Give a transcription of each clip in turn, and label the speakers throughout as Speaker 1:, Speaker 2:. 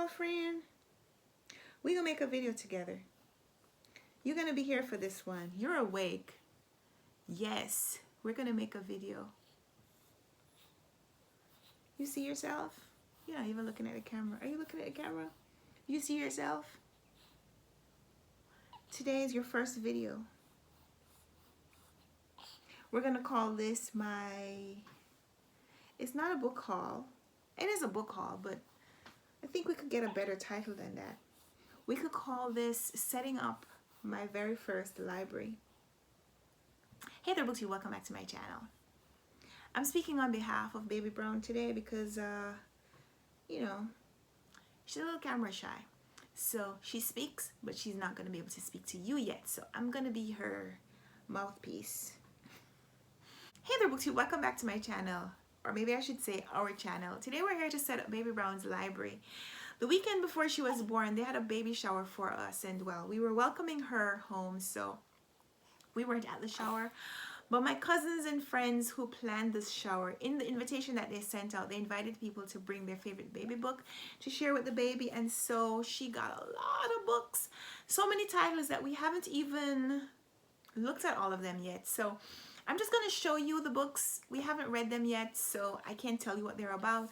Speaker 1: girlfriend. We're gonna make a video together. You're gonna be here for this one. You're awake. Yes, we're gonna make a video. You see yourself? You're not even looking at the camera. Are you looking at the camera? You see yourself? Today is your first video. We're gonna call this it's not a book haul. It is a book haul, but I think we could get a better title than that. We could call this Setting Up My Very First Library. Hey there, Booksy, welcome back to my channel. I'm speaking on behalf of Baby Brown today because, you know, she's a little camera shy. So she speaks, but she's not going to be able to speak to you yet. So I'm going to be her mouthpiece. Hey there, Booksy, welcome back to my channel. Or maybe I should say our channel. Today we're here to set up Baby Brown's library. The weekend before she was born, they had a baby shower for us, and well, we were welcoming her home, so we weren't at the shower. But my cousins and friends who planned this shower, in the invitation that they sent out, they invited people to bring their favorite baby book to share with the baby, and so she got a lot of books, so many titles that we haven't even looked at all of them yet. So I'm just going to show you the books. We haven't read them yet, so I can't tell you what they're about.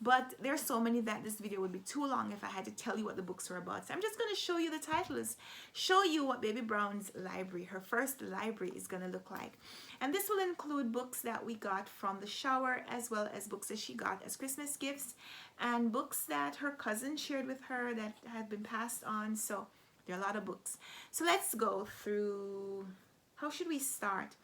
Speaker 1: But there's so many that this video would be too long if I had to tell you what the books are about. So I'm just going to show you the titles, show you what Baby Brown's library, her first library, is going to look like. And this will include books that we got from the shower, as well as books that she got as Christmas gifts, and books that her cousin shared with her that had been passed on. So there are a lot of books. So let's go through. How should we start?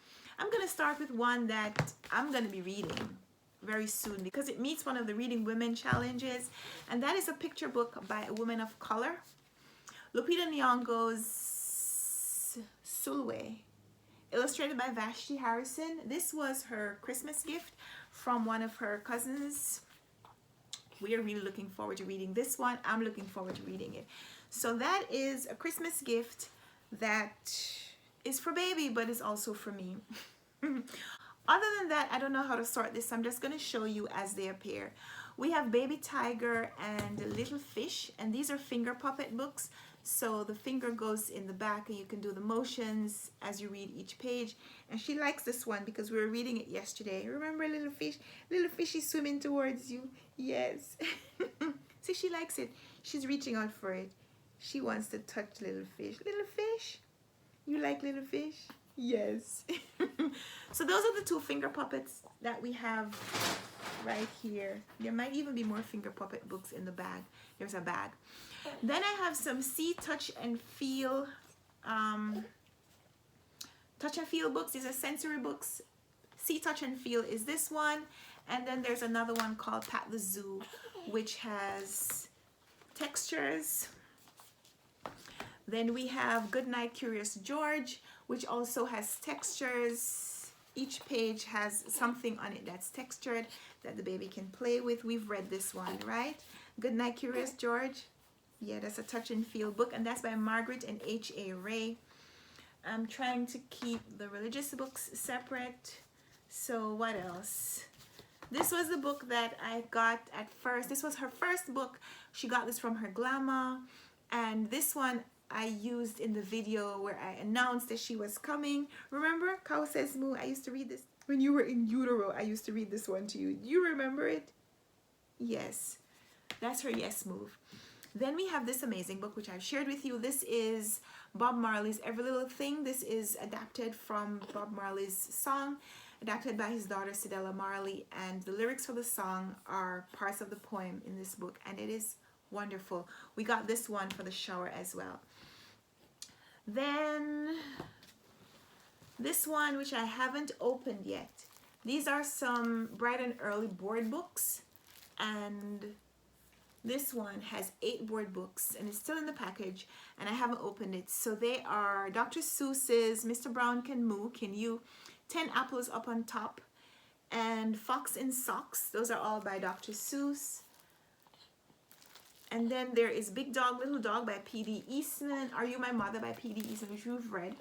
Speaker 1: I'm going to start with one that I'm going to be reading very soon because it meets one of the Reading Women challenges, and that is a picture book by a woman of color, Lupita Nyong'o's Sulwe, illustrated by Vashti Harrison. This was her Christmas gift from one of her cousins. We are really looking forward to reading this one. I'm looking forward to reading it. So that is a Christmas gift that is for baby, but is also for me. Other than that, I don't know how to sort this. I'm just going to show you as they appear. We have Baby Tiger and Little Fish, and these are finger puppet books. So the finger goes in the back and you can do the motions as you read each page. And she likes this one because we were reading it yesterday. Remember Little Fish? Little Fish is swimming towards you. Yes. See, she likes it. She's reaching out for it. She wants to touch Little Fish. Little Fish? You like Little Fish? Yes. So those are the two finger puppets that we have right here. There might even be more finger puppet books in the bag. There's a bag. Then I have some See, Touch, and Feel books. These are sensory books. See, Touch, and Feel is this one. And then there's another one called Pat the Zoo, which has textures. Then we have Goodnight Curious George, which also has textures. Each page has something on it that's textured that the baby can play with. We've read this one, right? Goodnight Curious George. Yeah, that's a touch and feel book, and that's by Margaret and H.A. Ray. I'm trying to keep the religious books separate. So what else? This was the book that I got at first. This was her first book. She got this from her grandma, and this one I used in the video where I announced that she was coming. Remember? Cow Says Moo. I used to read this when you were in utero. I used to read this one to you. Do you remember it? Yes. That's her yes move. Then we have this amazing book which I've shared with you. This is Bob Marley's Every Little Thing. This is adapted from Bob Marley's song, adapted by his daughter Cedella Marley, and the lyrics for the song are parts of the poem in this book, and it is wonderful. We got this one for the shower as well. Then this one, which I haven't opened yet. These are some Bright and Early board books, and this one has 8 board books, and it's still in the package, and I haven't opened it. So they are Dr. Seuss's Mr. Brown Can Moo, Can You, 10 Apples Up on Top, and Fox in Socks. Those are all by Dr. Seuss. And then there is Big Dog, Little Dog by P.D. Eastman, Are You My Mother by P.D. Eastman, which we've read.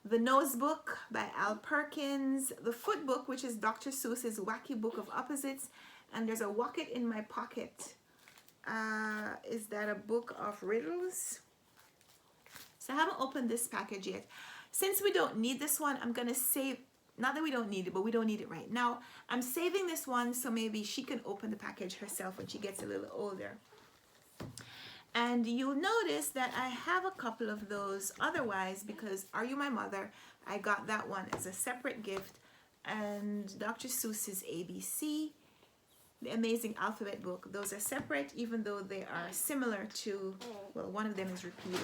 Speaker 1: The Nose Book by Al Perkins. The Foot Book, which is Dr. Seuss's Wacky Book of Opposites. And there's a Walk It in My Pocket Is that a book of riddles? So I haven't opened this package yet. Since we don't need this one, I'm going to save, not that we don't need it, but we don't need it right now. I'm saving this one so maybe she can open the package herself when she gets a little older. And you'll notice that I have a couple of those otherwise because Are You My Mother? I got that one as a separate gift. And Dr. Seuss's ABC, the Amazing Alphabet book, those are separate even though they are similar to, well, one of them is repeated.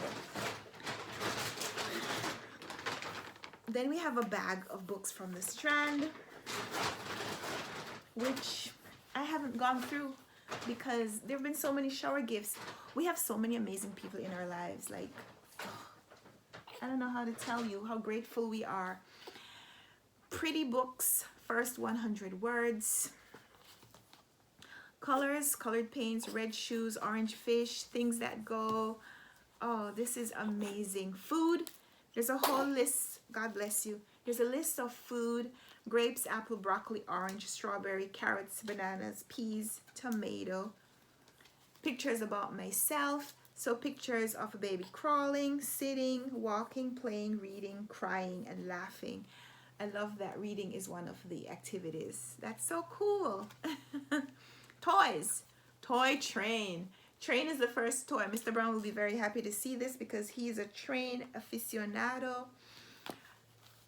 Speaker 1: Then we have a bag of books from the Strand, which I haven't gone through because there have been so many shower gifts. We have so many amazing people in our lives. Like, I don't know how to tell you how grateful we are. Pretty books, first 100 words. Colors, colored paints, red shoes, orange fish, things that go. Oh, this is amazing. Food, there's a whole list. God bless you. There's a list of food: grapes, apple, broccoli, orange, strawberry, carrots, bananas, peas, tomato. Pictures about myself. So pictures of a baby crawling, sitting, walking, playing, reading, crying, and laughing. I love that reading is one of the activities. That's so cool. Toys. Toy train. Train is the first toy. Mr. Brown will be very happy to see this because he is a train aficionado.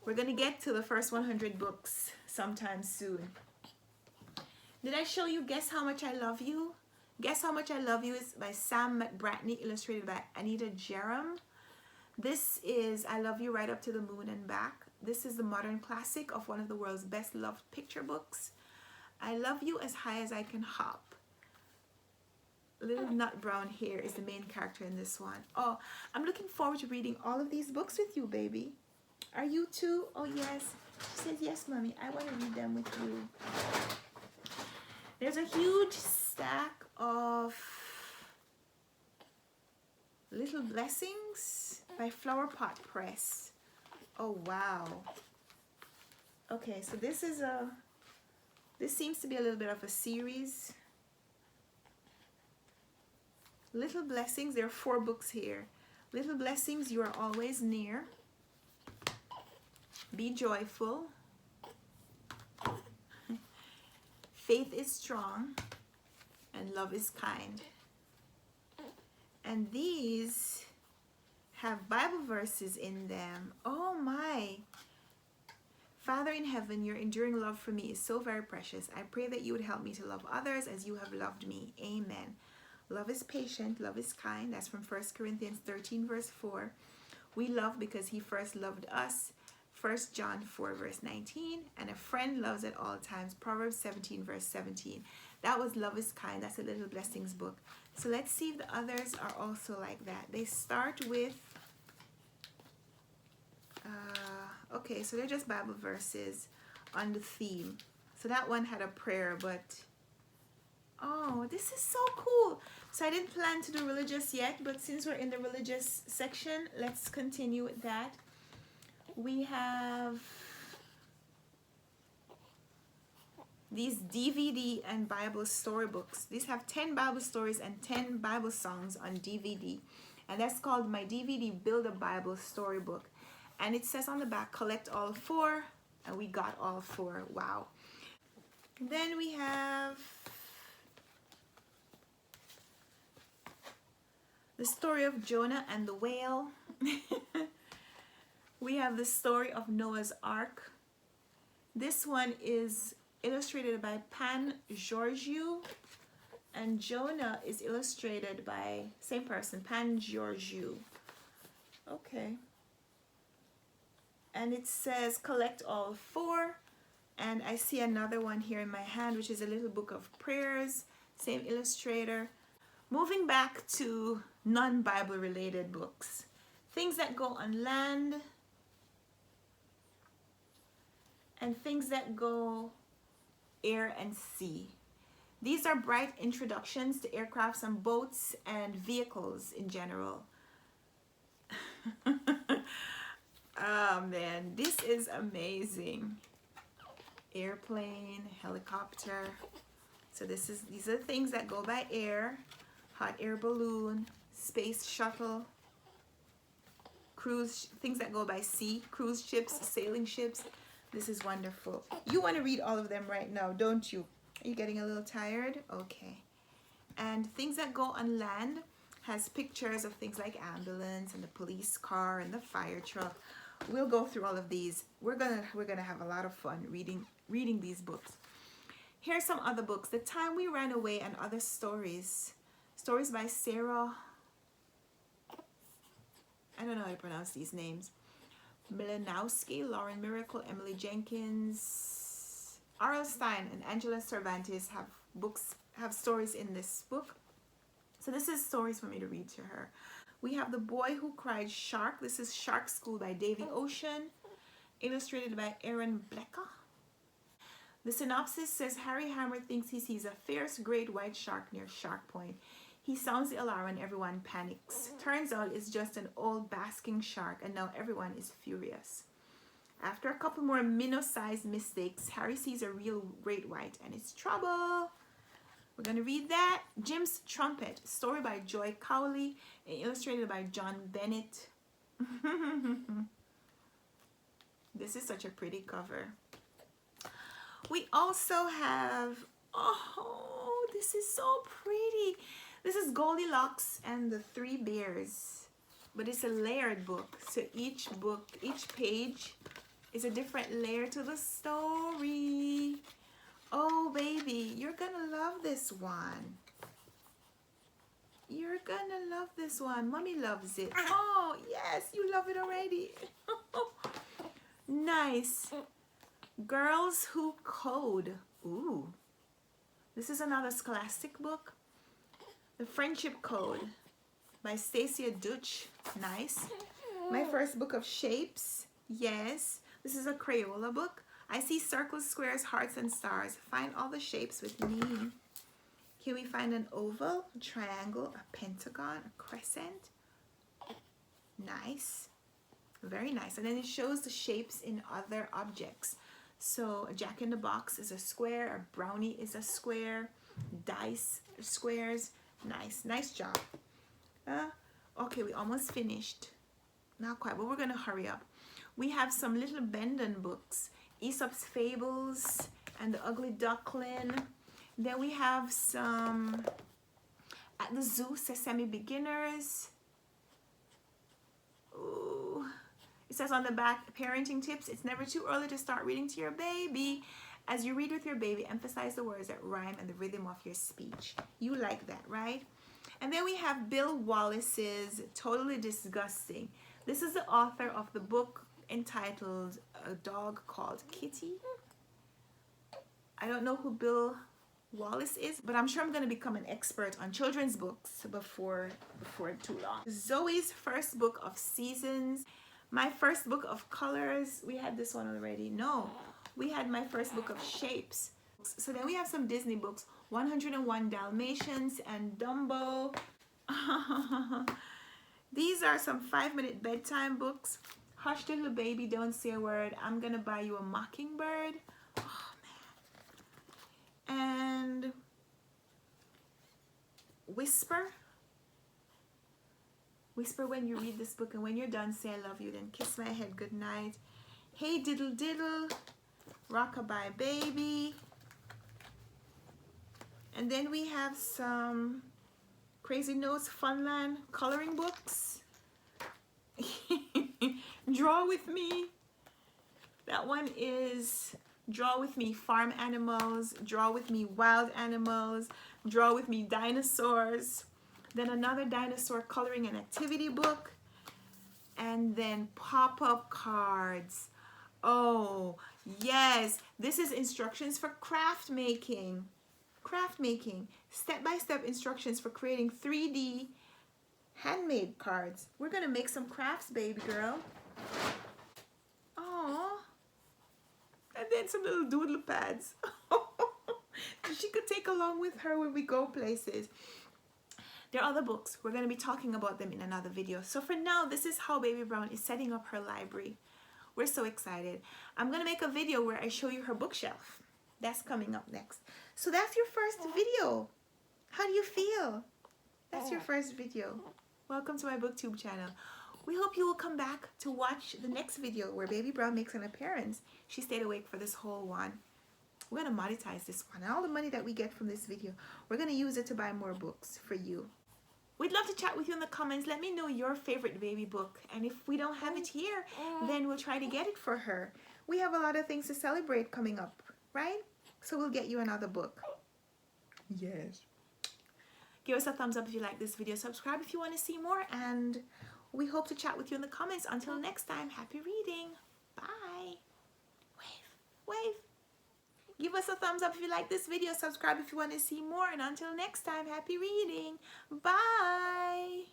Speaker 1: We're going to get to the first 100 books sometime soon. Did I show you Guess How Much I Love You? Guess How Much I Love You is by Sam McBratney, illustrated by Anita Jerem. This is I Love You Right Up to the Moon and Back. This is the modern classic of one of the world's best loved picture books. I Love You As High As I Can Hop. Little nut brown hair is the main character in this one. Oh, I'm looking forward to reading all of these books with you, baby. Are you too? Oh, yes. She says, yes, Mommy. I want to read them with you. There's a huge stack of Little Blessings by Flower Pot Press. Oh, wow. Okay, so this seems to be a little bit of a series. Little Blessings, there are 4 books here. Little Blessings, You Are Always Near. Be Joyful. Faith is Strong. And Love is Kind. And these have Bible verses in them. Oh my. Father in heaven, your enduring love for me is so very precious. I pray that you would help me to love others as you have loved me. Amen. Love is patient, love is kind. That's from 1 Corinthians 13 verse 4. We love because he first loved us. 1 John 4 verse 19. And a friend loves at all times. Proverbs 17 verse 17. That was Love is Kind. That's a Little Blessings book. So let's see if the others are also like that. They start with, okay, so they're just Bible verses on the theme. So that one had a prayer, but oh, this is so cool. So I didn't plan to do religious yet, but since we're in the religious section, let's continue with that. We have these DVD and Bible storybooks. These have 10 Bible stories and 10 Bible songs on DVD. And that's called My DVD Build a Bible Storybook. And it says on the back, collect all 4. And we got all 4. Wow. Then we have the story of Jonah and the whale. We have the story of Noah's Ark. This one is illustrated by Pan Georgiou, and Jonah is illustrated by same person, Pan Georgiou. Okay. And it says collect all 4. And I see another one here in my hand, which is a little book of prayers, same illustrator. Moving back to non-Bible related books. Things that go on land and things that go air and sea. These are bright introductions to aircrafts and boats and vehicles in general. Oh man, this is amazing. Airplane, helicopter. So these are things that go by air. hot air balloon, space shuttle, cruise, things that go by sea, cruise ships, sailing ships. This is wonderful. You want to read all of them right now, don't you? Are you getting a little tired? Okay. And things that go on land has pictures of things like ambulance and the police car and the fire truck. We'll go through all of these. We're gonna have a lot of fun reading these books. Here's some other books. The Time We Ran Away and Other Stories. Stories by Sarah. I don't know how to pronounce these names. Milanowski, Lauren Miracle, Emily Jenkins, R.L. Stein, and Angela Cervantes have stories in this book. So this is stories for me to read to her. We have The Boy Who Cried Shark. This is Shark School by Davy Ocean, illustrated by Aaron Blecker. The synopsis says Harry Hammer thinks he sees a fierce great white shark near Shark Point. He sounds the alarm and everyone panics. Turns out it's just an old basking shark and now everyone is furious. After a couple more minnow-sized mistakes, Harry sees a real great white and it's trouble. We're going to read that. Jim's Trumpet, story by Joy Cowley, and illustrated by John Bennett. This is such a pretty cover. We also have, oh, this is so pretty. This is Goldilocks and the Three Bears, but it's a layered book. So each page is a different layer to the story. Oh, baby, you're gonna love this one. You're gonna love this one. Mommy loves it. Oh, yes, you love it already. Nice. Girls Who Code. Ooh. This is another Scholastic book. The Friendship Code by Stacia Dutch. Nice. My first book of shapes. Yes. This is a Crayola book. I see circles, squares, hearts, and stars. Find all the shapes with me. Here we find an oval, a triangle, a pentagon, a crescent. Nice. Very nice. And then it shows the shapes in other objects. So a Jack in the Box is a square, a brownie is a square, dice squares. Nice. Nice job. Okay, we almost finished. Not quite, but we're going to hurry up. We have some little Bendon books. Aesop's Fables and the Ugly Duckling. Then we have some At the Zoo, Sesame Beginners. Ooh. It says on the back, parenting tips. It's never too early to start reading to your baby. As you read with your baby, emphasize the words that rhyme and the rhythm of your speech. You like that, right? And then we have Bill Wallace's Totally Disgusting. This is the author of the book entitled A Dog Called Kitty. I don't know who Bill Wallace is, but I'm sure I'm going to become an expert on children's books before too long. Zoe's First Book of Seasons. My first book of colors. We had this one already. No, we had my first book of shapes. So then we have some Disney books. 101 Dalmatians and Dumbo. These are some 5-minute bedtime books. Hush Little Baby, Don't Say a Word. I'm Gonna Buy You a Mockingbird. Oh, man. And Whisper. Whisper when you read this book, and when you're done, say I love you, then kiss my head goodnight. Hey Diddle Diddle. Rockabye Baby. And then we have some Crazy Notes Funland coloring books. Draw With Me. That one is Draw With Me Farm Animals, Draw With Me Wild Animals, Draw With Me Dinosaurs. Then another dinosaur coloring and activity book. And then pop-up cards. Oh, yes. This is instructions for craft making. Craft making. Step-by-step instructions for creating 3D handmade cards. We're going to make some crafts, baby girl. Oh. And then some little doodle pads. She could take along with her when we go places. There are other books. We're going to be talking about them in another video. So for now, this is how Baby Brown is setting up her library. We're so excited. I'm going to make a video where I show you her bookshelf. That's coming up next. So that's your first video. How do you feel? That's your first video. Welcome to my booktube channel. We hope you will come back to watch the next video where Baby Brown makes an appearance. She stayed awake for this whole one. We're going to monetize this one. And all the money that we get from this video, we're going to use it to buy more books for you. We'd love to chat with you in the comments. Let me know your favorite baby book. And if we don't have it here, then we'll try to get it for her. We have a lot of things to celebrate coming up, right? So we'll get you another book. Yes. Give us a thumbs up if you like this video. Subscribe if you want to see more. And we hope to chat with you in the comments. Until next time, happy reading. Bye. Wave. Wave. Give us a thumbs up if you like this video. Subscribe if you want to see more. And until next time, happy reading. Bye.